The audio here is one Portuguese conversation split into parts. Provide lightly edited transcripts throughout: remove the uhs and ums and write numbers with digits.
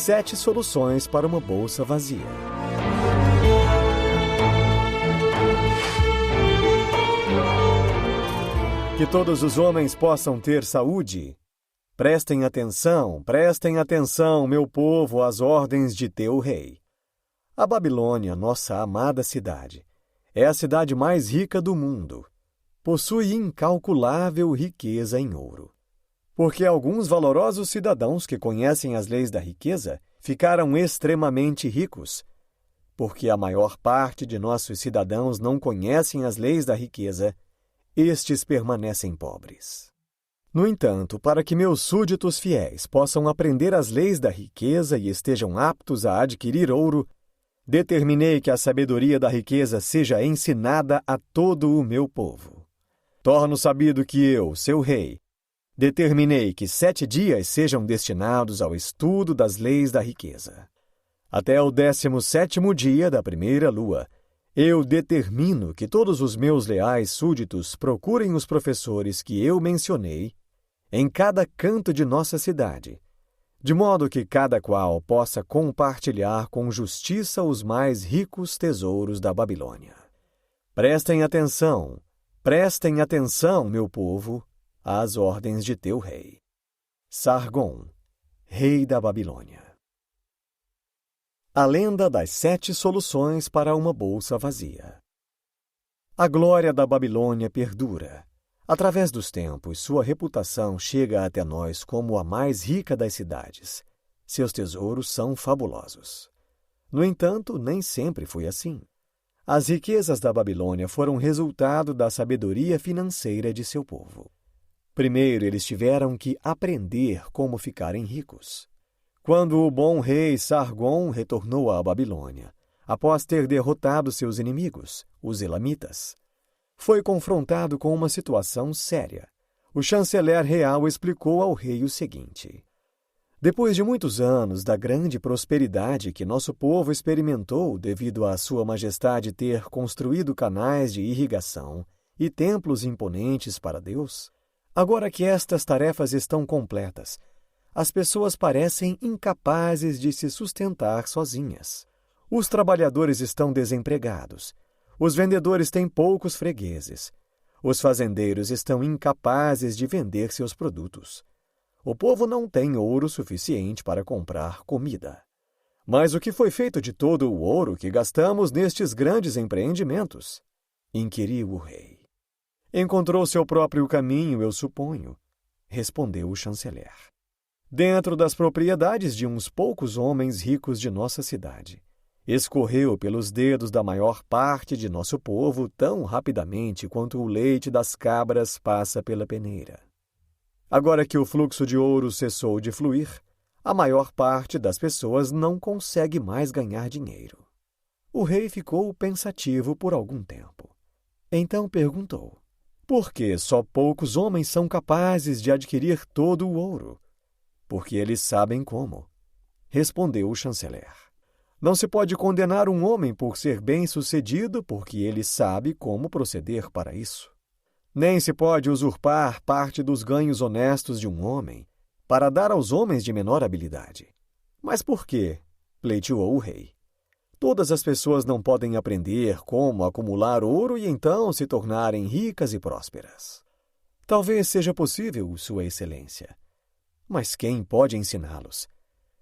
7 soluções para uma bolsa vazia. Que todos os homens possam ter saúde. Prestem atenção, meu povo, às ordens de teu rei. A Babilônia, nossa amada cidade, é a cidade mais rica do mundo. Possui incalculável riqueza em ouro. Porque alguns valorosos cidadãos que conhecem as leis da riqueza ficaram extremamente ricos. Porque a maior parte de nossos cidadãos não conhecem as leis da riqueza, estes permanecem pobres. No entanto, para que meus súditos fiéis possam aprender as leis da riqueza e estejam aptos a adquirir ouro, determinei que a sabedoria da riqueza seja ensinada a todo o meu povo. Torno sabido que eu, seu rei, determinei que 7 dias sejam destinados ao estudo das leis da riqueza. Até o 17º dia da primeira lua, eu determino que todos os meus leais súditos procurem os professores que eu mencionei em cada canto de nossa cidade, de modo que cada qual possa compartilhar com justiça os mais ricos tesouros da Babilônia. Prestem atenção, meu povo, às ordens de teu rei. Sargon, rei da Babilônia. A lenda das 7 soluções para uma bolsa vazia. A glória da Babilônia perdura. Através dos tempos, sua reputação chega até nós como a mais rica das cidades. Seus tesouros são fabulosos. No entanto, nem sempre foi assim. As riquezas da Babilônia foram resultado da sabedoria financeira de seu povo. Primeiro, eles tiveram que aprender como ficarem ricos. Quando o bom rei Sargon retornou à Babilônia, após ter derrotado seus inimigos, os elamitas, foi confrontado com uma situação séria. O chanceler real explicou ao rei o seguinte: depois de muitos anos da grande prosperidade que nosso povo experimentou devido a Sua Majestade ter construído canais de irrigação e templos imponentes para Deus, agora que estas tarefas estão completas, as pessoas parecem incapazes de se sustentar sozinhas. Os trabalhadores estão desempregados. Os vendedores têm poucos fregueses. Os fazendeiros estão incapazes de vender seus produtos. O povo não tem ouro suficiente para comprar comida. Mas o que foi feito de todo o ouro que gastamos nestes grandes empreendimentos? Inquiriu o rei. Encontrou seu próprio caminho, eu suponho, respondeu o chanceler. Dentro das propriedades de uns poucos homens ricos de nossa cidade. Escorreu pelos dedos da maior parte de nosso povo tão rapidamente quanto o leite das cabras passa pela peneira. Agora que o fluxo de ouro cessou de fluir, a maior parte das pessoas não consegue mais ganhar dinheiro. O rei ficou pensativo por algum tempo. Então perguntou: por que só poucos homens são capazes de adquirir todo o ouro? Porque eles sabem como, respondeu o chanceler. Não se pode condenar um homem por ser bem-sucedido porque ele sabe como proceder para isso. Nem se pode usurpar parte dos ganhos honestos de um homem para dar aos homens de menor habilidade. Mas por quê? Pleiteou o rei. Todas as pessoas não podem aprender como acumular ouro e então se tornarem ricas e prósperas. Talvez seja possível, Sua Excelência. Mas quem pode ensiná-los?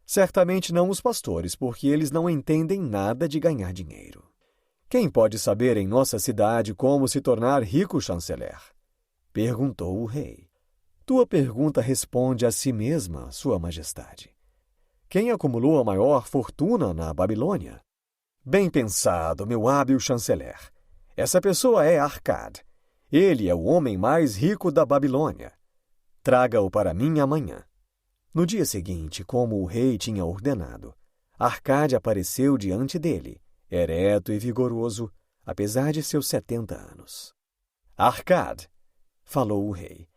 Certamente não os pastores, porque eles não entendem nada de ganhar dinheiro. Quem pode saber em nossa cidade como se tornar rico, chanceler? Perguntou o rei. Tua pergunta responde a si mesma, Sua Majestade. Quem acumulou a maior fortuna na Babilônia? Bem pensado, meu hábil chanceler. Essa pessoa é Arcade. Ele é o homem mais rico da Babilônia. Traga-o para mim amanhã. No dia seguinte, como o rei tinha ordenado, Arcade apareceu diante dele, ereto e vigoroso, apesar de seus 70 anos. Arcade, falou o rei,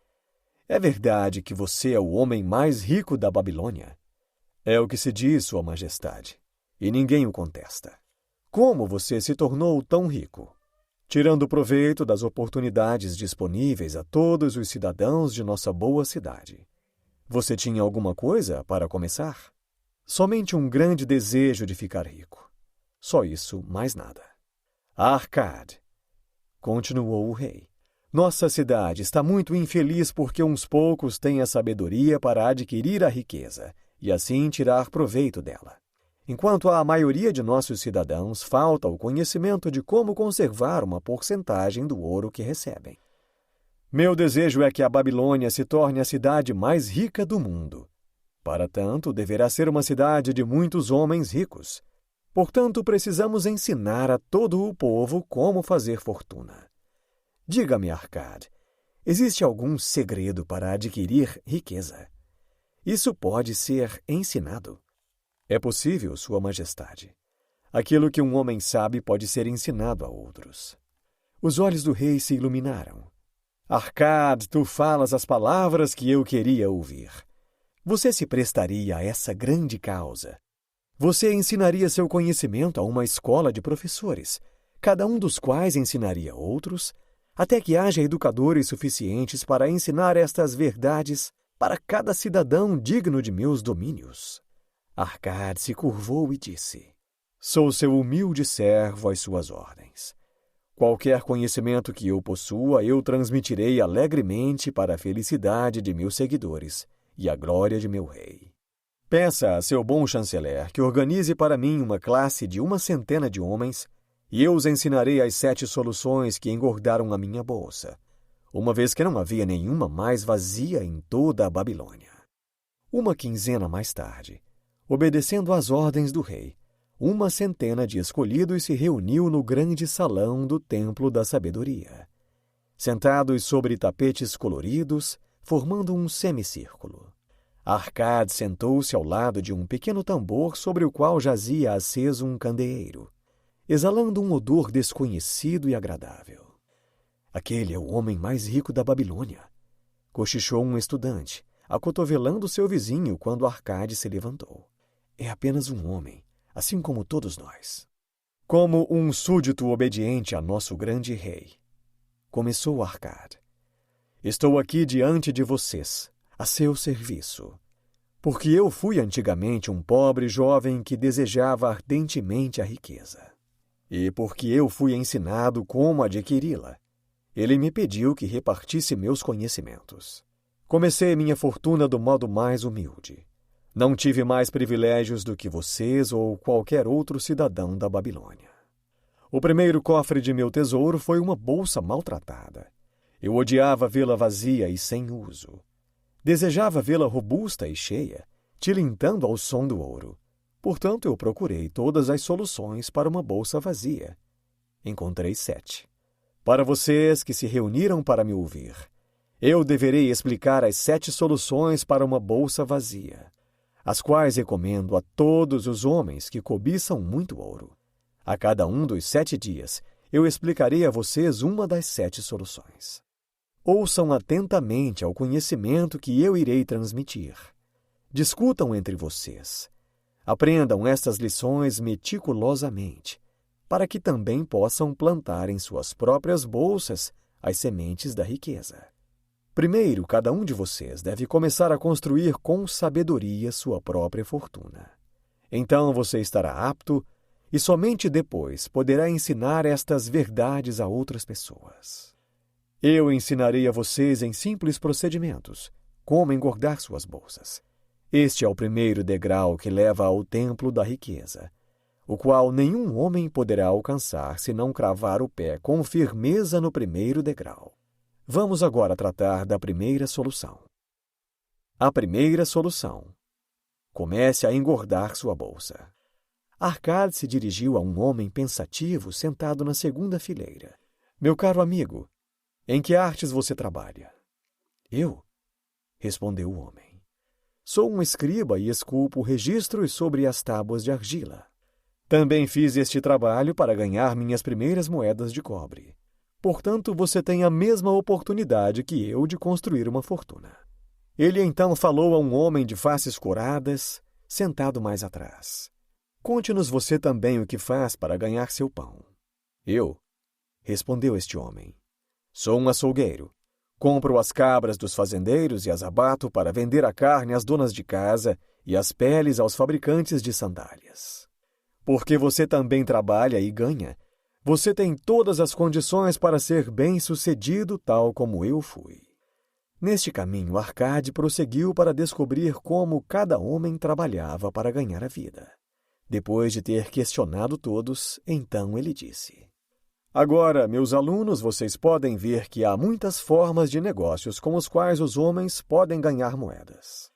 é verdade que você é o homem mais rico da Babilônia? É o que se diz, Sua Majestade, e ninguém o contesta. Como você se tornou tão rico? Tirando proveito das oportunidades disponíveis a todos os cidadãos de nossa boa cidade. Você tinha alguma coisa para começar? Somente um grande desejo de ficar rico. Só isso, mais nada. Arcade, continuou o rei, nossa cidade está muito infeliz porque uns poucos têm a sabedoria para adquirir a riqueza e assim tirar proveito dela, enquanto a maioria de nossos cidadãos falta o conhecimento de como conservar uma porcentagem do ouro que recebem. Meu desejo é que a Babilônia se torne a cidade mais rica do mundo. Para tanto, deverá ser uma cidade de muitos homens ricos. Portanto, precisamos ensinar a todo o povo como fazer fortuna. Diga-me, Arcade, existe algum segredo para adquirir riqueza? Isso pode ser ensinado. É possível, Sua Majestade. Aquilo que um homem sabe pode ser ensinado a outros. Os olhos do rei se iluminaram. Arcade, tu falas as palavras que eu queria ouvir. Você se prestaria a essa grande causa. Você ensinaria seu conhecimento a uma escola de professores, cada um dos quais ensinaria outros, até que haja educadores suficientes para ensinar estas verdades para cada cidadão digno de meus domínios. Arcade se curvou e disse: Sou seu humilde servo às suas ordens. Qualquer conhecimento que eu possua, eu transmitirei alegremente para a felicidade de meus seguidores e a glória de meu rei. Peça a seu bom chanceler que organize para mim uma classe de 100 de homens e eu os ensinarei as 7 soluções que engordaram a minha bolsa, uma vez que não havia nenhuma mais vazia em toda a Babilônia. 1 quinzena mais tarde, obedecendo às ordens do rei, 100 de escolhidos se reuniu no grande salão do Templo da Sabedoria, sentados sobre tapetes coloridos, formando um semicírculo. Arcade sentou-se ao lado de um pequeno tambor sobre o qual jazia aceso um candeeiro, exalando um odor desconhecido e agradável. Aquele é o homem mais rico da Babilônia, cochichou um estudante, acotovelando seu vizinho quando Arcade se levantou. É apenas um homem, assim como todos nós. Como um súdito obediente a nosso grande rei, começou Arcade. Estou aqui diante de vocês, a seu serviço, porque eu fui antigamente um pobre jovem que desejava ardentemente a riqueza. E porque eu fui ensinado como adquiri-la, ele me pediu que repartisse meus conhecimentos. Comecei minha fortuna do modo mais humilde. Não tive mais privilégios do que vocês ou qualquer outro cidadão da Babilônia. O primeiro cofre de meu tesouro foi uma bolsa maltratada. Eu odiava vê-la vazia e sem uso. Desejava vê-la robusta e cheia, tilintando ao som do ouro. Portanto, eu procurei todas as soluções para uma bolsa vazia. Encontrei 7. Para vocês que se reuniram para me ouvir, eu deverei explicar as 7 soluções para uma bolsa vazia, as quais recomendo a todos os homens que cobiçam muito ouro. A cada um dos 7 dias, eu explicarei a vocês uma das 7 soluções. Ouçam atentamente ao conhecimento que eu irei transmitir. Discutam entre vocês. Aprendam estas lições meticulosamente, para que também possam plantar em suas próprias bolsas as sementes da riqueza. Primeiro, cada um de vocês deve começar a construir com sabedoria sua própria fortuna. Então você estará apto e somente depois poderá ensinar estas verdades a outras pessoas. Eu ensinarei a vocês em simples procedimentos como engordar suas bolsas. Este é o primeiro degrau que leva ao templo da riqueza, o qual nenhum homem poderá alcançar se não cravar o pé com firmeza no primeiro degrau. Vamos agora tratar da primeira solução. A primeira solução. Comece a engordar sua bolsa. Arcade se dirigiu a um homem pensativo sentado na segunda fileira. Meu caro amigo, em que artes você trabalha? Eu, respondeu o homem. Sou um escriba e esculpo registros sobre as tábuas de argila. Também fiz este trabalho para ganhar minhas primeiras moedas de cobre. Portanto, você tem a mesma oportunidade que eu de construir uma fortuna. Ele então falou a um homem de faces coradas, sentado mais atrás. Conte-nos você também o que faz para ganhar seu pão. Eu, respondeu este homem. Sou um açougueiro. Compro as cabras dos fazendeiros e as abato para vender a carne às donas de casa e as peles aos fabricantes de sandálias. Porque você também trabalha e ganha, você tem todas as condições para ser bem-sucedido tal como eu fui. Neste caminho, Arcade prosseguiu para descobrir como cada homem trabalhava para ganhar a vida. Depois de ter questionado todos, então ele disse: Agora, meus alunos, vocês podem ver que há muitas formas de negócios com os quais os homens podem ganhar moedas.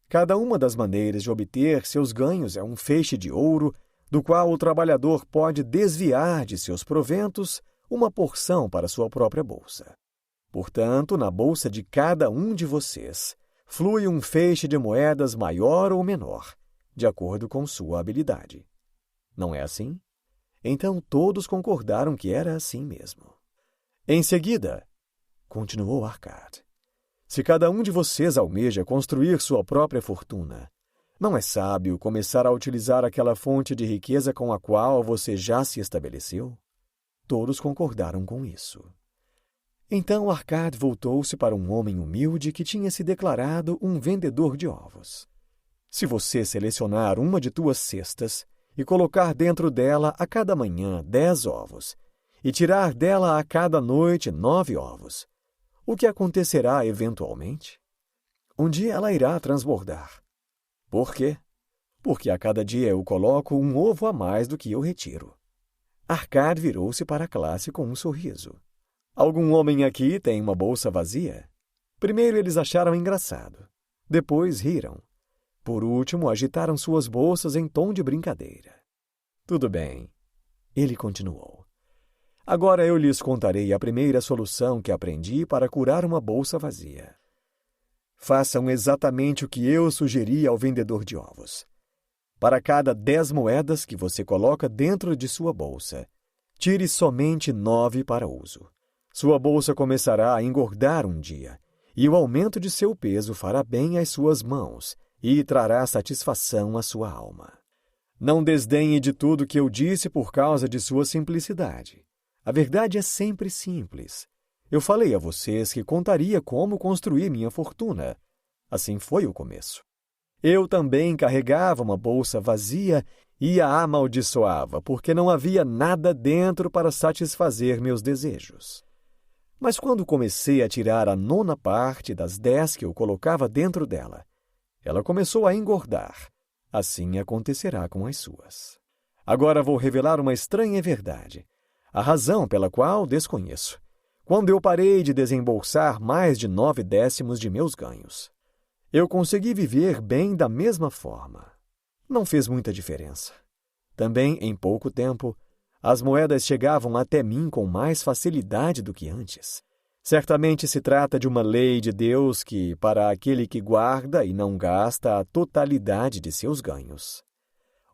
Cada uma das maneiras de obter seus ganhos é um feixe de ouro, do qual o trabalhador pode desviar de seus proventos uma porção para sua própria bolsa. Portanto, na bolsa de cada um de vocês, flui um feixe de moedas maior ou menor, de acordo com sua habilidade. Não é assim? Então todos concordaram que era assim mesmo. Em seguida, continuou Arcade, se cada um de vocês almeja construir sua própria fortuna, não é sábio começar a utilizar aquela fonte de riqueza com a qual você já se estabeleceu? Todos concordaram com isso. Então Arcade voltou-se para um homem humilde que tinha se declarado um vendedor de ovos. Se você selecionar uma de tuas cestas e colocar dentro dela a cada manhã 10 ovos, e tirar dela a cada noite 9 ovos, o que acontecerá eventualmente? Um dia ela irá transbordar. Por quê? Porque a cada dia eu coloco um ovo a mais do que eu retiro. Arcade virou-se para a classe com um sorriso. Algum homem aqui tem uma bolsa vazia? Primeiro eles acharam engraçado. Depois riram. Por último, agitaram suas bolsas em tom de brincadeira. Tudo bem, ele continuou. Agora eu lhes contarei a primeira solução que aprendi para curar uma bolsa vazia. Façam exatamente o que eu sugeri ao vendedor de ovos. Para cada 10 moedas que você coloca dentro de sua bolsa, tire somente 9 para uso. Sua bolsa começará a engordar um dia, e o aumento de seu peso fará bem às suas mãos e trará satisfação à sua alma. Não desdenhe de tudo que eu disse por causa de sua simplicidade. A verdade é sempre simples. Eu falei a vocês que contaria como construir minha fortuna. Assim foi o começo. Eu também carregava uma bolsa vazia e a amaldiçoava, porque não havia nada dentro para satisfazer meus desejos. Mas quando comecei a tirar a 9ª parte das 10 que eu colocava dentro dela, ela começou a engordar. Assim acontecerá com as suas. Agora vou revelar uma estranha verdade, a razão pela qual desconheço. Quando eu parei de desembolsar mais de 9/10 de meus ganhos, eu consegui viver bem da mesma forma. Não fez muita diferença. Também, em pouco tempo, as moedas chegavam até mim com mais facilidade do que antes. Certamente se trata de uma lei de Deus que, para aquele que guarda e não gasta a totalidade de seus ganhos,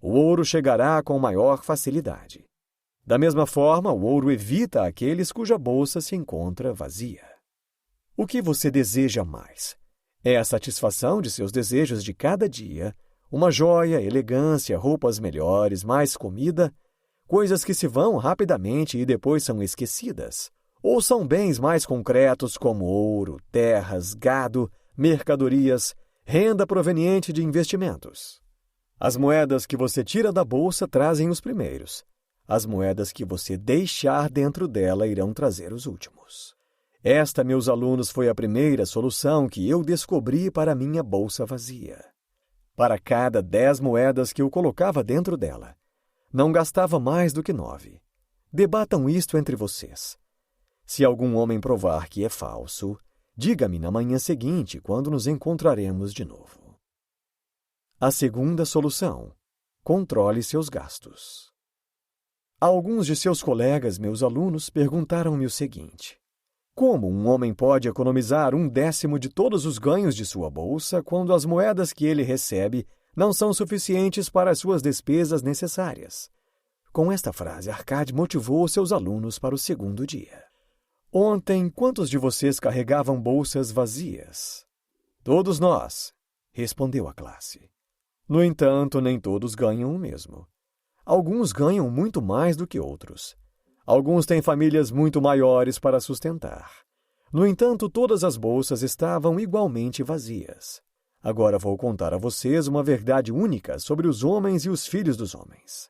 o ouro chegará com maior facilidade. Da mesma forma, o ouro evita aqueles cuja bolsa se encontra vazia. O que você deseja mais? É a satisfação de seus desejos de cada dia, uma joia, elegância, roupas melhores, mais comida, coisas que se vão rapidamente e depois são esquecidas? Ou são bens mais concretos como ouro, terras, gado, mercadorias, renda proveniente de investimentos? As moedas que você tira da bolsa trazem os primeiros. As moedas que você deixar dentro dela irão trazer os últimos. Esta, meus alunos, foi a primeira solução que eu descobri para minha bolsa vazia. Para cada 10 moedas que eu colocava dentro dela, não gastava mais do que 9. Debatam isto entre vocês. Se algum homem provar que é falso, diga-me na manhã seguinte, quando nos encontraremos de novo. A segunda solução: controle seus gastos. Alguns de seus colegas, meus alunos, perguntaram-me o seguinte: como um homem pode economizar 1/10 de todos os ganhos de sua bolsa quando as moedas que ele recebe não são suficientes para as suas despesas necessárias? Com esta frase, Arcade motivou seus alunos para o segundo dia. Ontem, quantos de vocês carregavam bolsas vazias? Todos nós, respondeu a classe. No entanto, nem todos ganham o mesmo. Alguns ganham muito mais do que outros. Alguns têm famílias muito maiores para sustentar. No entanto, todas as bolsas estavam igualmente vazias. Agora vou contar a vocês uma verdade única sobre os homens e os filhos dos homens.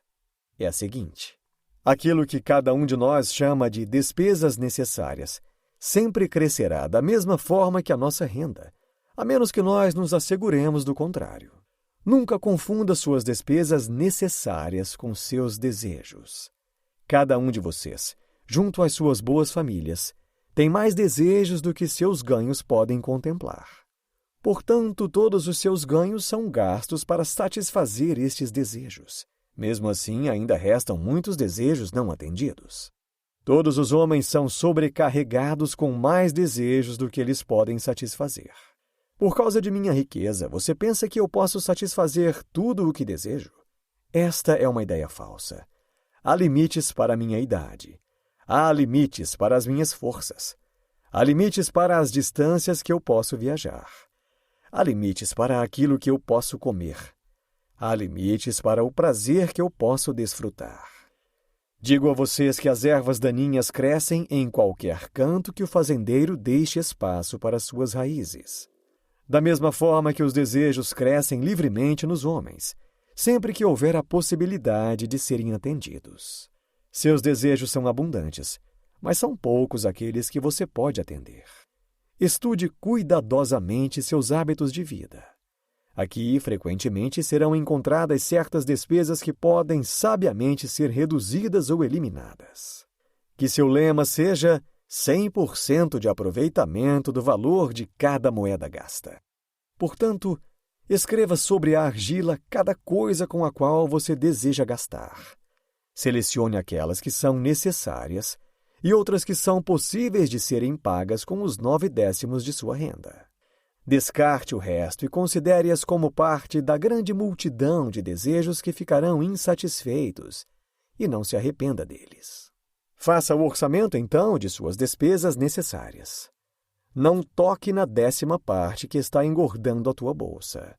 É a seguinte: aquilo que cada um de nós chama de despesas necessárias sempre crescerá da mesma forma que a nossa renda, a menos que nós nos asseguremos do contrário. Nunca confunda suas despesas necessárias com seus desejos. Cada um de vocês, junto às suas boas famílias, tem mais desejos do que seus ganhos podem contemplar. Portanto, todos os seus ganhos são gastos para satisfazer estes desejos. Mesmo assim, ainda restam muitos desejos não atendidos. Todos os homens são sobrecarregados com mais desejos do que eles podem satisfazer. Por causa de minha riqueza, você pensa que eu posso satisfazer tudo o que desejo? Esta é uma ideia falsa. Há limites para a minha idade. Há limites para as minhas forças. Há limites para as distâncias que eu posso viajar. Há limites para aquilo que eu posso comer. Há limites para o prazer que eu posso desfrutar. Digo a vocês que as ervas daninhas crescem em qualquer canto que o fazendeiro deixe espaço para suas raízes. Da mesma forma que os desejos crescem livremente nos homens, sempre que houver a possibilidade de serem atendidos. Seus desejos são abundantes, mas são poucos aqueles que você pode atender. Estude cuidadosamente seus hábitos de vida. Aqui, frequentemente, serão encontradas certas despesas que podem sabiamente ser reduzidas ou eliminadas. Que seu lema seja 100% de aproveitamento do valor de cada moeda gasta. Portanto, escreva sobre a argila cada coisa com a qual você deseja gastar. Selecione aquelas que são necessárias e outras que são possíveis de serem pagas com os 9/10 de sua renda. Descarte o resto e considere-as como parte da grande multidão de desejos que ficarão insatisfeitos e não se arrependa deles. Faça o orçamento, então, de suas despesas necessárias. Não toque na 10ª parte que está engordando a tua bolsa.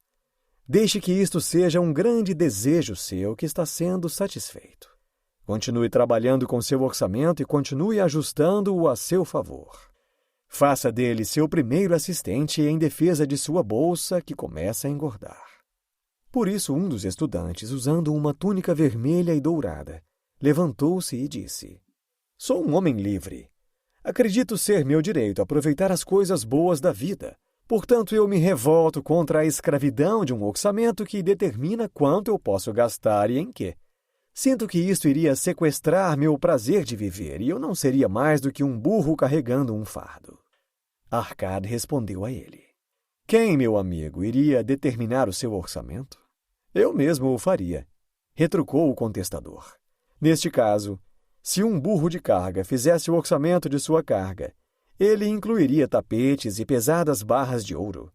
Deixe que isto seja um grande desejo seu que está sendo satisfeito. Continue trabalhando com seu orçamento e continue ajustando-o a seu favor. Faça dele seu primeiro assistente em defesa de sua bolsa que começa a engordar. Por isso, um dos estudantes, usando uma túnica vermelha e dourada, levantou-se e disse: Sou um homem livre. Acredito ser meu direito aproveitar as coisas boas da vida. Portanto, eu me revolto contra a escravidão de um orçamento que determina quanto eu posso gastar e em quê. Sinto que isto iria sequestrar meu prazer de viver e eu não seria mais do que um burro carregando um fardo. Arcade respondeu a ele: Quem, meu amigo, iria determinar o seu orçamento? Eu mesmo o faria, retrucou o contestador. Neste caso, se um burro de carga fizesse o orçamento de sua carga, ele incluiria tapetes e pesadas barras de ouro.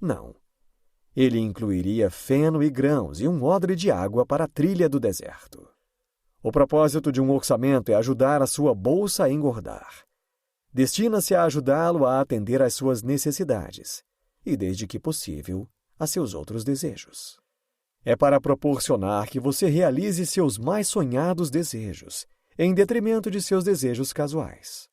Não. Ele incluiria feno e grãos e um odre de água para a trilha do deserto. O propósito de um orçamento é ajudar a sua bolsa a engordar. Destina-se a ajudá-lo a atender às suas necessidades e, desde que possível, a seus outros desejos. É para proporcionar que você realize seus mais sonhados desejos, em detrimento de seus desejos casuais.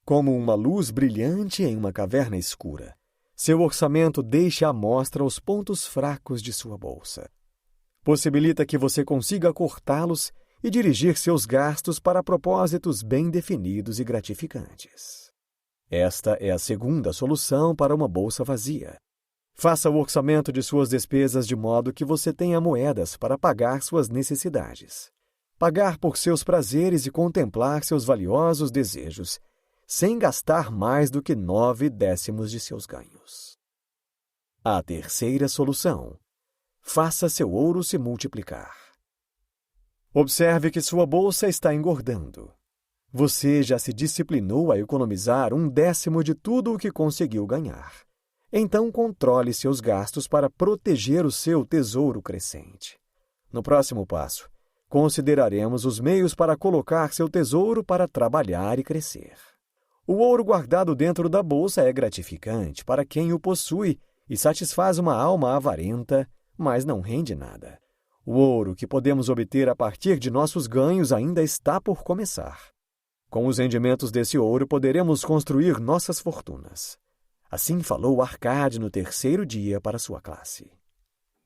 Como uma luz brilhante em uma caverna escura, seu orçamento deixa à mostra os pontos fracos de sua bolsa. Possibilita que você consiga cortá-los e dirigir seus gastos para propósitos bem definidos e gratificantes. Esta é a segunda solução para uma bolsa vazia. Faça o orçamento de suas despesas de modo que você tenha moedas para pagar suas necessidades, pagar por seus prazeres e contemplar seus valiosos desejos, sem gastar mais do que 9/10 de seus ganhos. A terceira solução: faça seu ouro se multiplicar. Observe que sua bolsa está engordando. Você já se disciplinou a economizar 1/10 de tudo o que conseguiu ganhar. Então controle seus gastos para proteger o seu tesouro crescente. No próximo passo, consideraremos os meios para colocar seu tesouro para trabalhar e crescer. O ouro guardado dentro da bolsa é gratificante para quem o possui e satisfaz uma alma avarenta, mas não rende nada. O ouro que podemos obter a partir de nossos ganhos ainda está por começar. Com os rendimentos desse ouro, poderemos construir nossas fortunas. Assim falou Arcade no terceiro dia para sua classe.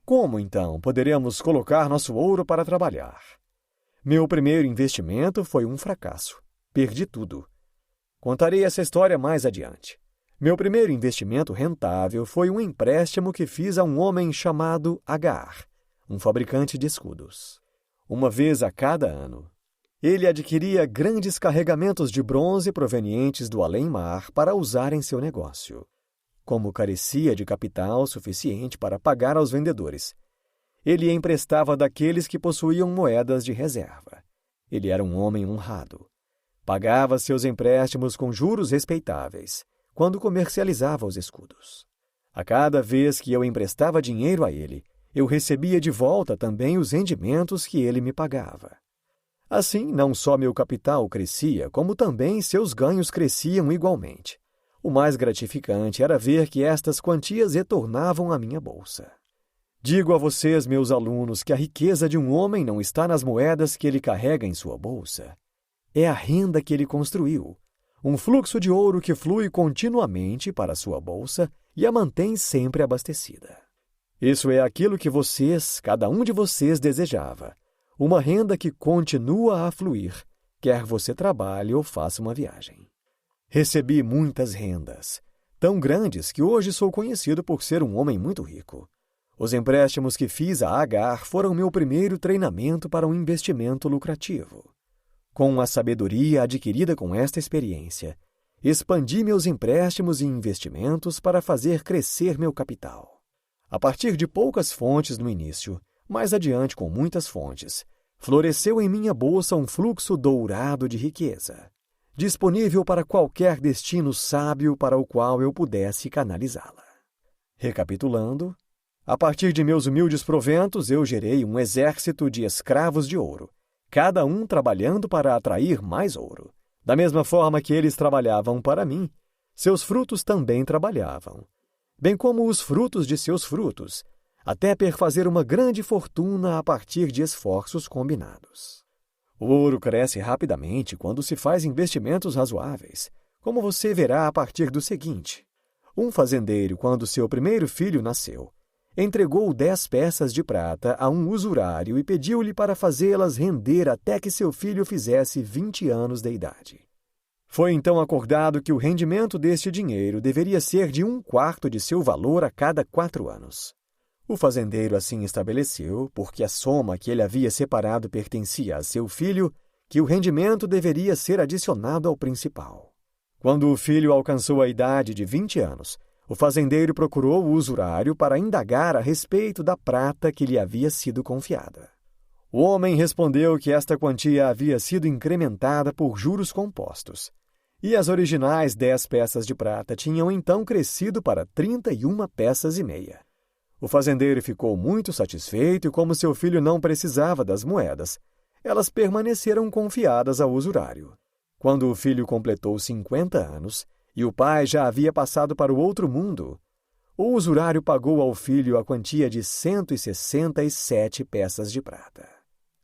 Como, então, poderemos colocar nosso ouro para trabalhar? Meu primeiro investimento foi um fracasso. Perdi tudo. Contarei essa história mais adiante. Meu primeiro investimento rentável foi um empréstimo que fiz a um homem chamado Agar, um fabricante de escudos. Uma vez a cada ano, ele adquiria grandes carregamentos de bronze provenientes do além-mar para usar em seu negócio. Como carecia de capital suficiente para pagar aos vendedores, ele emprestava daqueles que possuíam moedas de reserva. Ele era um homem honrado. Pagava seus empréstimos com juros respeitáveis, quando comercializava os escudos. A cada vez que eu emprestava dinheiro a ele, eu recebia de volta também os rendimentos que ele me pagava. Assim, não só meu capital crescia, como também seus ganhos cresciam igualmente. O mais gratificante era ver que estas quantias retornavam à minha bolsa. Digo a vocês, meus alunos, que a riqueza de um homem não está nas moedas que ele carrega em sua bolsa. É a renda que ele construiu, um fluxo de ouro que flui continuamente para sua bolsa e a mantém sempre abastecida. Isso é aquilo que vocês, cada um de vocês, desejava. Uma renda que continua a fluir, quer você trabalhe ou faça uma viagem. Recebi muitas rendas, tão grandes que hoje sou conhecido por ser um homem muito rico. Os empréstimos que fiz a Agar foram meu primeiro treinamento para um investimento lucrativo. Com a sabedoria adquirida com esta experiência, expandi meus empréstimos e investimentos para fazer crescer meu capital. A partir de poucas fontes no início, mais adiante com muitas fontes, floresceu em minha bolsa um fluxo dourado de riqueza, disponível para qualquer destino sábio para o qual eu pudesse canalizá-la. Recapitulando, a partir de meus humildes proventos, eu gerei um exército de escravos de ouro, cada um trabalhando para atrair mais ouro. Da mesma forma que eles trabalhavam para mim, seus frutos também trabalhavam, bem como os frutos de seus frutos, até perfazer uma grande fortuna a partir de esforços combinados. O ouro cresce rapidamente quando se faz investimentos razoáveis, como você verá a partir do seguinte. Um fazendeiro, quando seu primeiro filho nasceu, entregou 10 peças de prata a um usurário e pediu-lhe para fazê-las render até que seu filho fizesse 20 anos de idade. Foi então acordado que o rendimento deste dinheiro deveria ser de 1/4 de seu valor a cada 4 anos. O fazendeiro assim estabeleceu, porque a soma que ele havia separado pertencia a seu filho, que o rendimento deveria ser adicionado ao principal. Quando o filho alcançou a idade de 20 anos, o fazendeiro procurou o usurário para indagar a respeito da prata que lhe havia sido confiada. O homem respondeu que esta quantia havia sido incrementada por juros compostos, e as originais 10 peças de prata tinham então crescido para 31 peças e meia. O fazendeiro ficou muito satisfeito e, como seu filho não precisava das moedas, elas permaneceram confiadas ao usurário. Quando o filho completou 50 anos, e o pai já havia passado para o outro mundo, o usurário pagou ao filho a quantia de 167 peças de prata.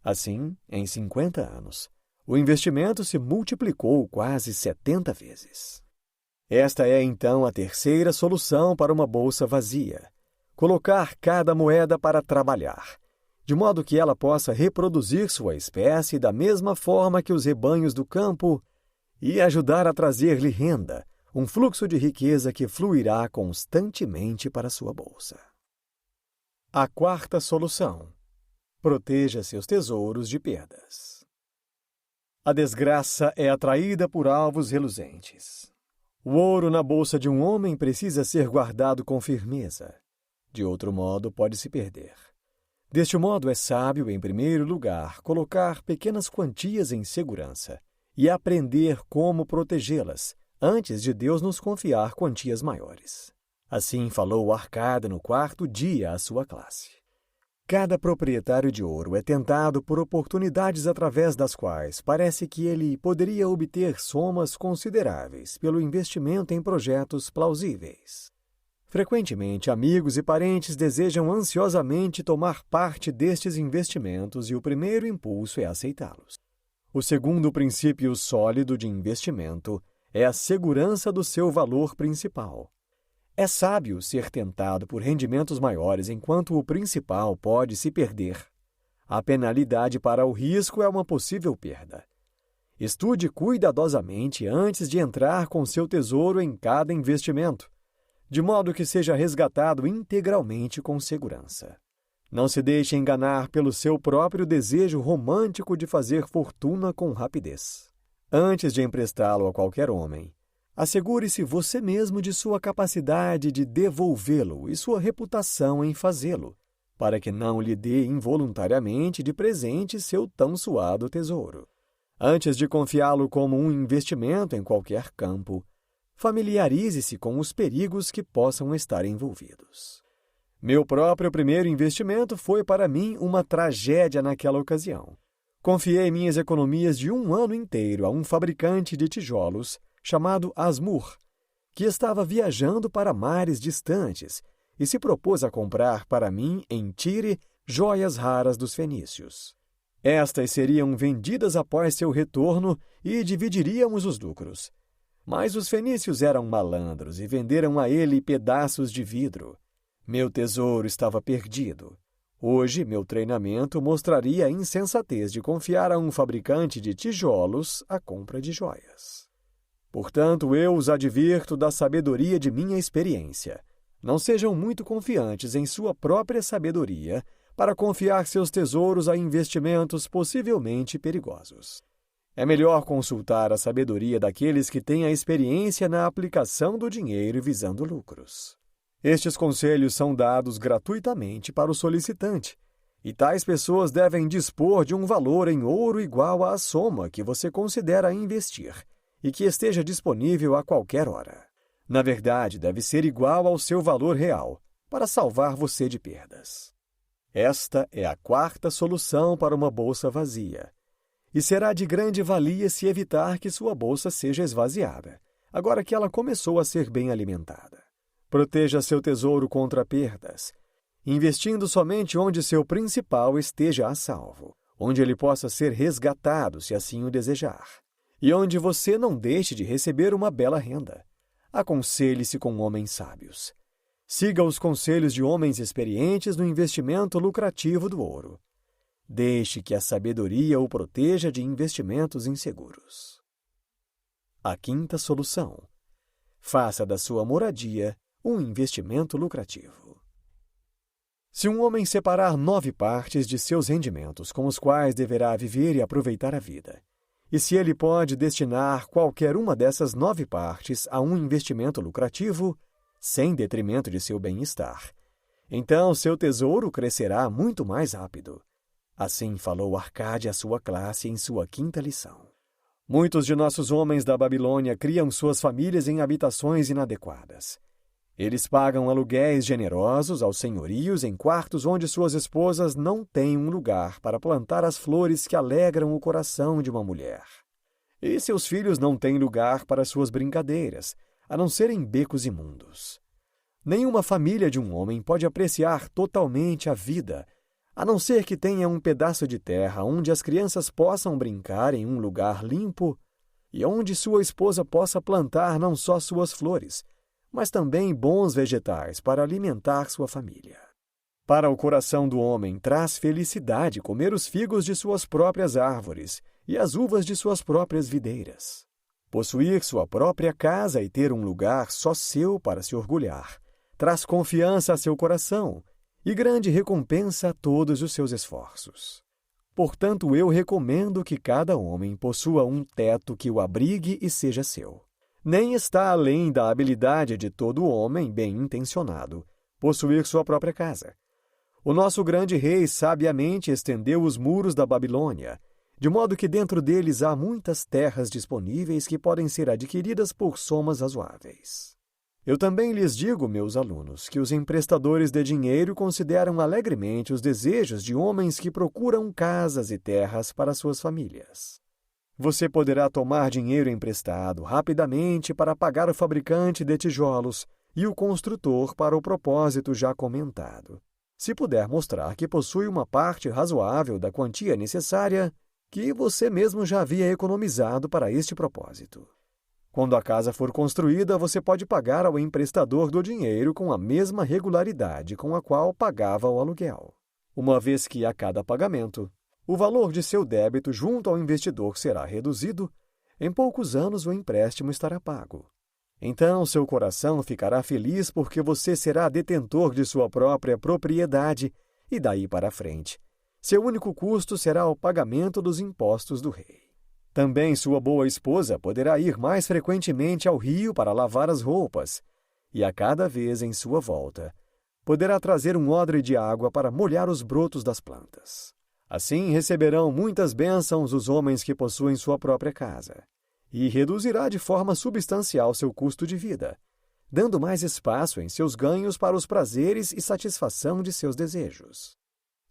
Assim, em 50 anos, o investimento se multiplicou quase 70 vezes. Esta é, então, a terceira solução para uma bolsa vazia: colocar cada moeda para trabalhar, de modo que ela possa reproduzir sua espécie da mesma forma que os rebanhos do campo e ajudar a trazer-lhe renda, um fluxo de riqueza que fluirá constantemente para sua bolsa. A quarta solução: proteja seus tesouros de perdas. A desgraça é atraída por alvos reluzentes. O ouro na bolsa de um homem precisa ser guardado com firmeza. De outro modo, pode se perder. Deste modo, é sábio, em primeiro lugar, colocar pequenas quantias em segurança e aprender como protegê-las, antes de Deus nos confiar quantias maiores. Assim falou Arcade no 4º dia à sua classe. Cada proprietário de ouro é tentado por oportunidades através das quais parece que ele poderia obter somas consideráveis pelo investimento em projetos plausíveis. Frequentemente, amigos e parentes desejam ansiosamente tomar parte destes investimentos e o primeiro impulso é aceitá-los. O segundo princípio sólido de investimento é a segurança do seu valor principal. É sábio ser tentado por rendimentos maiores enquanto o principal pode se perder. A penalidade para o risco é uma possível perda. Estude cuidadosamente antes de entrar com seu tesouro em cada investimento, de modo que seja resgatado integralmente com segurança. Não se deixe enganar pelo seu próprio desejo romântico de fazer fortuna com rapidez. Antes de emprestá-lo a qualquer homem, assegure-se você mesmo de sua capacidade de devolvê-lo e sua reputação em fazê-lo, para que não lhe dê involuntariamente de presente seu tão suado tesouro. Antes de confiá-lo como um investimento em qualquer campo, familiarize-se com os perigos que possam estar envolvidos. Meu próprio primeiro investimento foi para mim uma tragédia naquela ocasião. Confiei minhas economias de um ano inteiro a um fabricante de tijolos chamado Asmur, que estava viajando para mares distantes e se propôs a comprar para mim em Tire joias raras dos fenícios. Estas seriam vendidas após seu retorno e dividiríamos os lucros. Mas os fenícios eram malandros e venderam a ele pedaços de vidro. Meu tesouro estava perdido. Hoje, meu treinamento mostraria a insensatez de confiar a um fabricante de tijolos a compra de joias. Portanto, eu os advirto da sabedoria de minha experiência. Não sejam muito confiantes em sua própria sabedoria para confiar seus tesouros a investimentos possivelmente perigosos. É melhor consultar a sabedoria daqueles que têm a experiência na aplicação do dinheiro visando lucros. Estes conselhos são dados gratuitamente para o solicitante, e tais pessoas devem dispor de um valor em ouro igual à soma que você considera investir e que esteja disponível a qualquer hora. Na verdade, deve ser igual ao seu valor real, para salvar você de perdas. Esta é a quarta solução para uma bolsa vazia, e será de grande valia se evitar que sua bolsa seja esvaziada, agora que ela começou a ser bem alimentada. Proteja seu tesouro contra perdas, investindo somente onde seu principal esteja a salvo, onde ele possa ser resgatado se assim o desejar, e onde você não deixe de receber uma bela renda. Aconselhe-se com homens sábios. Siga os conselhos de homens experientes no investimento lucrativo do ouro. Deixe que a sabedoria o proteja de investimentos inseguros. A quinta solução: faça da sua moradia um investimento lucrativo. Se um homem separar 9 partes de seus rendimentos com os quais deverá viver e aproveitar a vida, e se ele pode destinar qualquer uma dessas 9 partes a um investimento lucrativo, sem detrimento de seu bem-estar, então seu tesouro crescerá muito mais rápido. Assim falou Arcade à sua classe em sua 5ª lição. Muitos de nossos homens da Babilônia criam suas famílias em habitações inadequadas. Eles pagam aluguéis generosos aos senhorios em quartos onde suas esposas não têm um lugar para plantar as flores que alegram o coração de uma mulher. E seus filhos não têm lugar para suas brincadeiras, a não ser em becos imundos. Nenhuma família de um homem pode apreciar totalmente a vida, a não ser que tenha um pedaço de terra onde as crianças possam brincar em um lugar limpo e onde sua esposa possa plantar não só suas flores, mas também bons vegetais para alimentar sua família. Para o coração do homem traz felicidade comer os figos de suas próprias árvores e as uvas de suas próprias videiras. Possuir sua própria casa e ter um lugar só seu para se orgulhar traz confiança a seu coração e grande recompensa a todos os seus esforços. Portanto, eu recomendo que cada homem possua um teto que o abrigue e seja seu. Nem está além da habilidade de todo homem bem-intencionado possuir sua própria casa. O nosso grande rei sabiamente estendeu os muros da Babilônia, de modo que dentro deles há muitas terras disponíveis que podem ser adquiridas por somas razoáveis. Eu também lhes digo, meus alunos, que os emprestadores de dinheiro consideram alegremente os desejos de homens que procuram casas e terras para suas famílias. Você poderá tomar dinheiro emprestado rapidamente para pagar o fabricante de tijolos e o construtor para o propósito já comentado, se puder mostrar que possui uma parte razoável da quantia necessária que você mesmo já havia economizado para este propósito. Quando a casa for construída, você pode pagar ao emprestador do dinheiro com a mesma regularidade com a qual pagava o aluguel, uma vez que, a cada pagamento, o valor de seu débito junto ao investidor será reduzido. Em poucos anos o empréstimo estará pago. Então seu coração ficará feliz porque você será detentor de sua própria propriedade e daí para frente. Seu único custo será o pagamento dos impostos do rei. Também sua boa esposa poderá ir mais frequentemente ao rio para lavar as roupas, e a cada vez em sua volta poderá trazer um odre de água para molhar os brotos das plantas. Assim receberão muitas bênçãos os homens que possuem sua própria casa, e reduzirá de forma substancial seu custo de vida, dando mais espaço em seus ganhos para os prazeres e satisfação de seus desejos.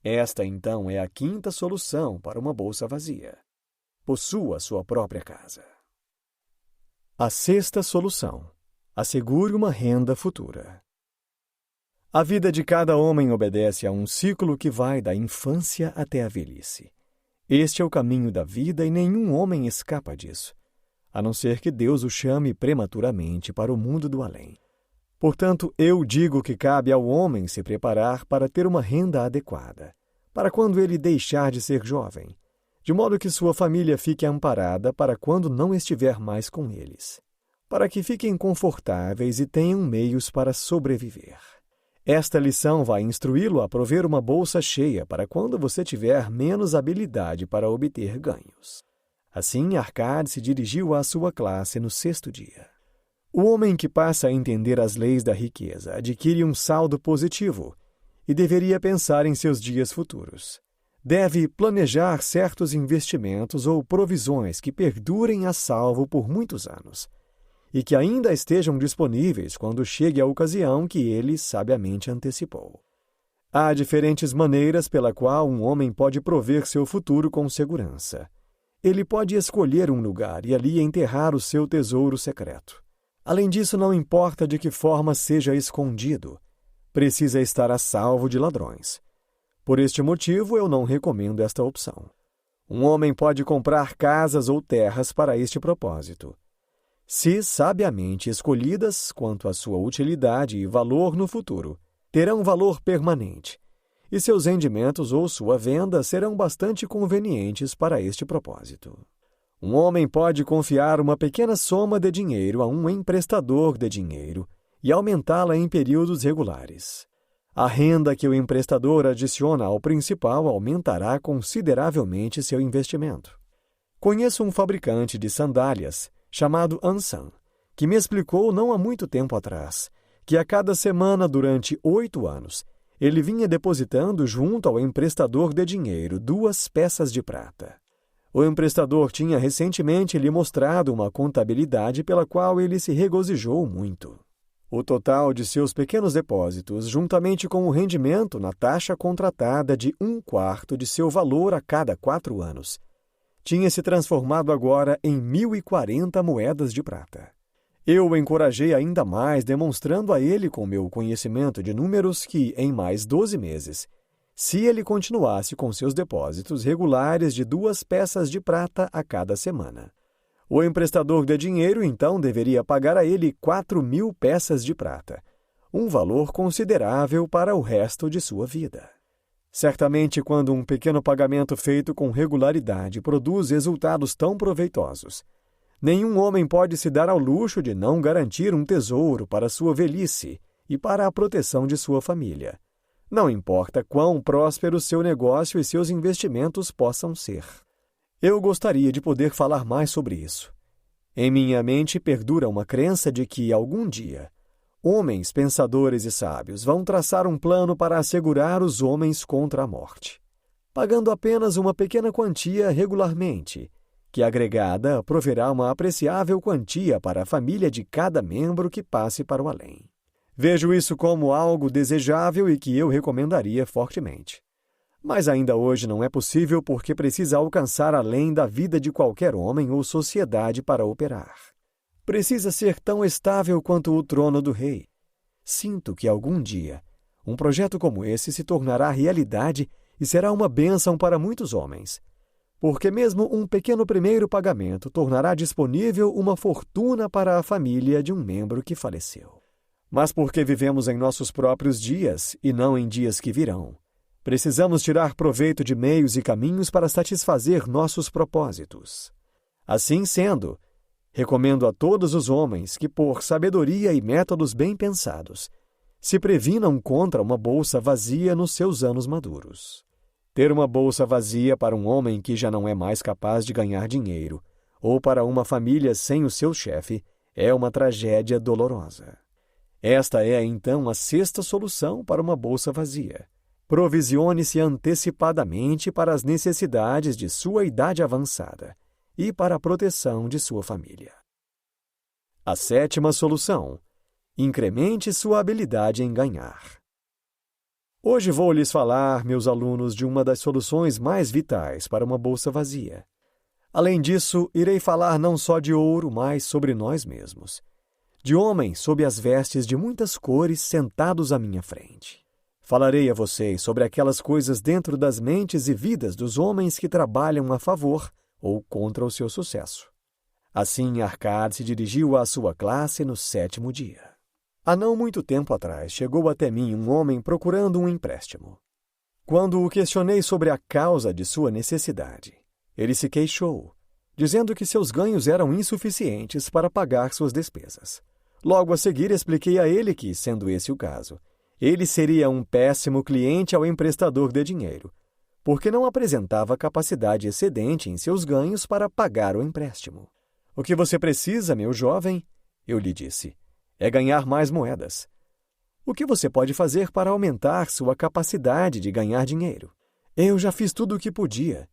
Esta, então, é a quinta solução para uma bolsa vazia. Possua sua própria casa. A sexta solução: assegure uma renda futura. A vida de cada homem obedece a um ciclo que vai da infância até a velhice. Este é o caminho da vida e nenhum homem escapa disso, a não ser que Deus o chame prematuramente para o mundo do além. Portanto, eu digo que cabe ao homem se preparar para ter uma renda adequada, para quando ele deixar de ser jovem, de modo que sua família fique amparada para quando não estiver mais com eles, para que fiquem confortáveis e tenham meios para sobreviver. Esta lição vai instruí-lo a prover uma bolsa cheia para quando você tiver menos habilidade para obter ganhos. Assim, Arcade se dirigiu à sua classe no sexto dia. O homem que passa a entender as leis da riqueza adquire um saldo positivo e deveria pensar em seus dias futuros. Deve planejar certos investimentos ou provisões que perdurem a salvo por muitos anos e que ainda estejam disponíveis quando chegue a ocasião que ele sabiamente antecipou. Há diferentes maneiras pela qual um homem pode prover seu futuro com segurança. Ele pode escolher um lugar e ali enterrar o seu tesouro secreto. Além disso, não importa de que forma seja escondido, precisa estar a salvo de ladrões. Por este motivo, eu não recomendo esta opção. Um homem pode comprar casas ou terras para este propósito. Se sabiamente escolhidas quanto à sua utilidade e valor no futuro, terão valor permanente, e seus rendimentos ou sua venda serão bastante convenientes para este propósito. Um homem pode confiar uma pequena soma de dinheiro a um emprestador de dinheiro e aumentá-la em períodos regulares. A renda que o emprestador adiciona ao principal aumentará consideravelmente seu investimento. Conheço um fabricante de sandálias, chamado Ansan, que me explicou não há muito tempo atrás que a cada semana durante 8 anos ele vinha depositando junto ao emprestador de dinheiro 2 peças de prata. O emprestador tinha recentemente lhe mostrado uma contabilidade pela qual ele se regozijou muito. O total de seus pequenos depósitos, juntamente com o rendimento na taxa contratada de 1/4 de seu valor a cada 4 anos, tinha se transformado agora em 1.040 moedas de prata. Eu o encorajei ainda mais, demonstrando a ele com meu conhecimento de números que, em mais 12 meses, se ele continuasse com seus depósitos regulares de 2 peças de prata a cada semana, o emprestador de dinheiro então deveria pagar a ele 4.000 peças de prata, um valor considerável para o resto de sua vida. Certamente, quando um pequeno pagamento feito com regularidade produz resultados tão proveitosos, nenhum homem pode se dar ao luxo de não garantir um tesouro para sua velhice e para a proteção de sua família. Não importa quão próspero seu negócio e seus investimentos possam ser. Eu gostaria de poder falar mais sobre isso. Em minha mente perdura uma crença de que, algum dia, homens pensadores e sábios vão traçar um plano para assegurar os homens contra a morte, pagando apenas uma pequena quantia regularmente, que agregada proverá uma apreciável quantia para a família de cada membro que passe para o além. Vejo isso como algo desejável e que eu recomendaria fortemente. Mas ainda hoje não é possível porque precisa alcançar além da vida de qualquer homem ou sociedade para operar. Precisa ser tão estável quanto o trono do rei. Sinto que algum dia um projeto como esse se tornará realidade e será uma bênção para muitos homens. porque mesmo um pequeno primeiro pagamento tornará disponível uma fortuna para a família de um membro que faleceu. Mas porque vivemos em nossos próprios dias e não em dias que virão, precisamos tirar proveito de meios e caminhos para satisfazer nossos propósitos. Assim sendo, recomendo a todos os homens que, por sabedoria e métodos bem pensados, se previnam contra uma bolsa vazia nos seus anos maduros. Ter uma bolsa vazia para um homem que já não é mais capaz de ganhar dinheiro, ou para uma família sem o seu chefe, é uma tragédia dolorosa. Esta é, então, a sexta solução para uma bolsa vazia. Provisione-se antecipadamente para as necessidades de sua idade avançada e para a proteção de sua família. A sétima solução: incremente sua habilidade em ganhar. Hoje vou lhes falar, meus alunos, de uma das soluções mais vitais para uma bolsa vazia. Além disso, irei falar não só de ouro, mas sobre nós mesmos. De homens sob as vestes de muitas cores sentados à minha frente. Falarei a vocês sobre aquelas coisas dentro das mentes e vidas dos homens que trabalham a favor ou contra o seu sucesso. Assim, Arcade se dirigiu à sua classe no 7º dia. Há não muito tempo atrás, chegou até mim um homem procurando um empréstimo. Quando o questionei sobre a causa de sua necessidade, ele se queixou, dizendo que seus ganhos eram insuficientes para pagar suas despesas. Logo a seguir, expliquei a ele que, sendo esse o caso, ele seria um péssimo cliente ao emprestador de dinheiro, porque não apresentava capacidade excedente em seus ganhos para pagar o empréstimo. O que você precisa, meu jovem, eu lhe disse, é ganhar mais moedas. O que você pode fazer para aumentar sua capacidade de ganhar dinheiro? Eu já fiz tudo o que podia,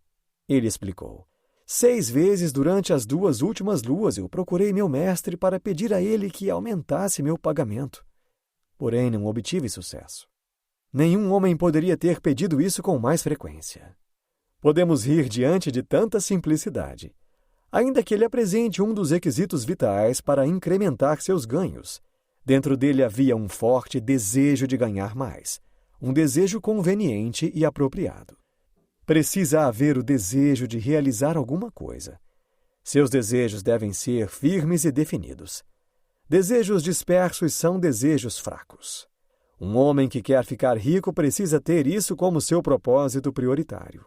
ele explicou. 6 vezes durante as 2 últimas luas eu procurei meu mestre para pedir a ele que aumentasse meu pagamento. Porém, não obtive sucesso. Nenhum homem poderia ter pedido isso com mais frequência. Podemos rir diante de tanta simplicidade, ainda que ele apresente um dos requisitos vitais para incrementar seus ganhos. Dentro dele havia um forte desejo de ganhar mais, um desejo conveniente e apropriado. Precisa haver o desejo de realizar alguma coisa. Seus desejos devem ser firmes e definidos. Desejos dispersos são desejos fracos. Um homem que quer ficar rico precisa ter isso como seu propósito prioritário.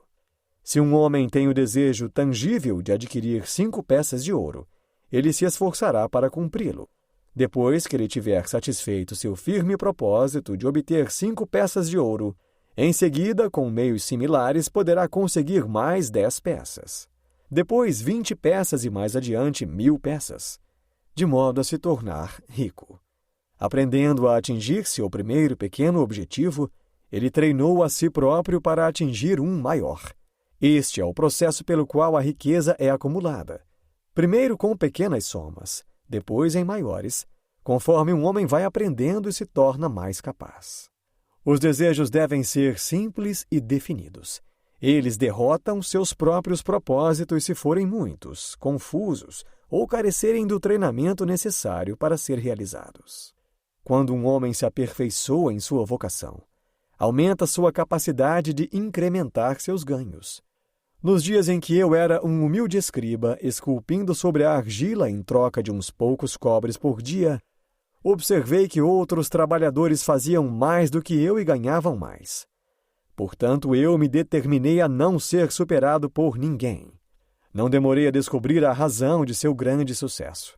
Se um homem tem o desejo tangível de adquirir 5 peças de ouro, ele se esforçará para cumpri-lo. Depois que ele tiver satisfeito seu firme propósito de obter 5 peças de ouro, em seguida, com meios similares, poderá conseguir mais 10 peças. Depois, 20 peças e mais adiante, 1000 peças. De modo a se tornar rico. Aprendendo a atingir seu primeiro pequeno objetivo, ele treinou a si próprio para atingir um maior. Este é o processo pelo qual a riqueza é acumulada. Primeiro com pequenas somas, depois em maiores, conforme um homem vai aprendendo e se torna mais capaz. Os desejos devem ser simples e definidos. Eles derrotam seus próprios propósitos se forem muitos, confusos ou carecerem do treinamento necessário para ser realizados. Quando um homem se aperfeiçoa em sua vocação, aumenta sua capacidade de incrementar seus ganhos. Nos dias em que eu era um humilde escriba, esculpindo sobre a argila em troca de uns poucos cobres por dia, observei que outros trabalhadores faziam mais do que eu e ganhavam mais. Portanto, eu me determinei a não ser superado por ninguém. Não demorei a descobrir a razão de seu grande sucesso.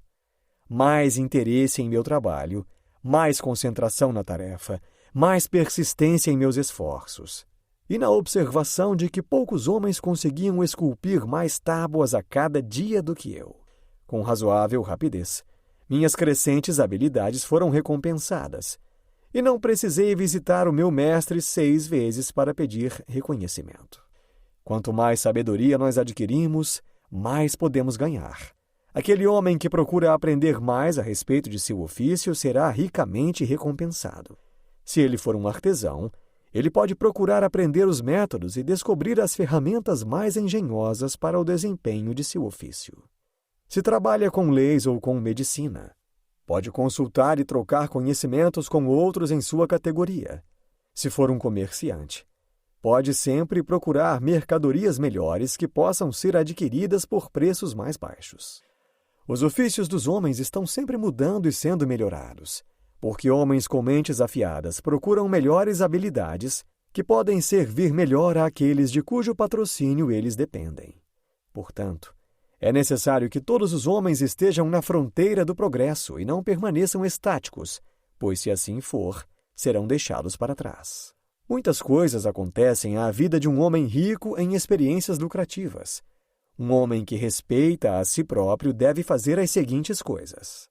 Mais interesse em meu trabalho, mais concentração na tarefa, mais persistência em meus esforços. E na observação de que poucos homens conseguiam esculpir mais tábuas a cada dia do que eu. Com razoável rapidez, minhas crescentes habilidades foram recompensadas, e não precisei visitar o meu mestre 6 vezes para pedir reconhecimento. Quanto mais sabedoria nós adquirimos, mais podemos ganhar. Aquele homem que procura aprender mais a respeito de seu ofício será ricamente recompensado. Se ele for um artesão, ele pode procurar aprender os métodos e descobrir as ferramentas mais engenhosas para o desempenho de seu ofício. Se trabalha com leis ou com medicina, pode consultar e trocar conhecimentos com outros em sua categoria. Se for um comerciante, pode sempre procurar mercadorias melhores que possam ser adquiridas por preços mais baixos. Os ofícios dos homens estão sempre mudando e sendo melhorados, porque homens com mentes afiadas procuram melhores habilidades que podem servir melhor àqueles de cujo patrocínio eles dependem. Portanto, é necessário que todos os homens estejam na fronteira do progresso e não permaneçam estáticos, pois se assim for, serão deixados para trás. Muitas coisas acontecem à vida de um homem rico em experiências lucrativas. Um homem que respeita a si próprio deve fazer as seguintes coisas.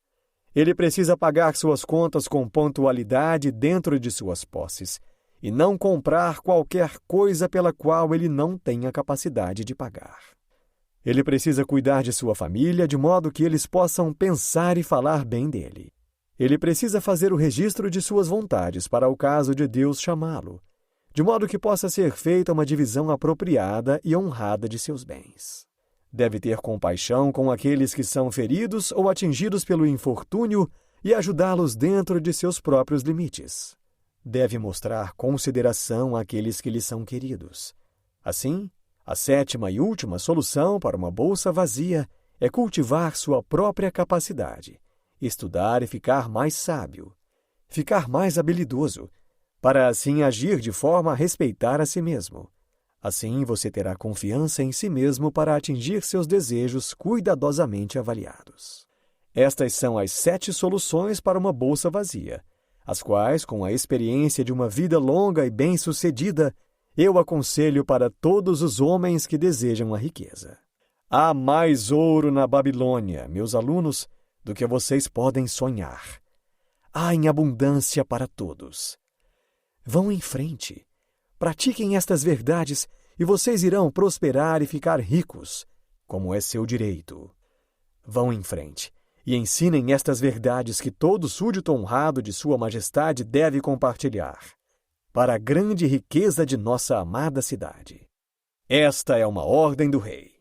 Ele precisa pagar suas contas com pontualidade dentro de suas posses e não comprar qualquer coisa pela qual ele não tenha capacidade de pagar. Ele precisa cuidar de sua família de modo que eles possam pensar e falar bem dele. Ele precisa fazer o registro de suas vontades para o caso de Deus chamá-lo, de modo que possa ser feita uma divisão apropriada e honrada de seus bens. Deve ter compaixão com aqueles que são feridos ou atingidos pelo infortúnio e ajudá-los dentro de seus próprios limites. Deve mostrar consideração àqueles que lhe são queridos. Assim, a 7ª e última solução para uma bolsa vazia é cultivar sua própria capacidade, estudar e ficar mais sábio, ficar mais habilidoso, para assim agir de forma a respeitar a si mesmo. Assim você terá confiança em si mesmo para atingir seus desejos cuidadosamente avaliados. Estas são as 7 soluções para uma bolsa vazia, as quais, com a experiência de uma vida longa e bem-sucedida, eu aconselho para todos os homens que desejam a riqueza. Há mais ouro na Babilônia, meus alunos, do que vocês podem sonhar. Há em abundância para todos. Vão em frente. Pratiquem estas verdades e vocês irão prosperar e ficar ricos, como é seu direito. Vão em frente e ensinem estas verdades que todo súdito honrado de Sua Majestade deve compartilhar, para a grande riqueza de nossa amada cidade. Esta é uma ordem do rei.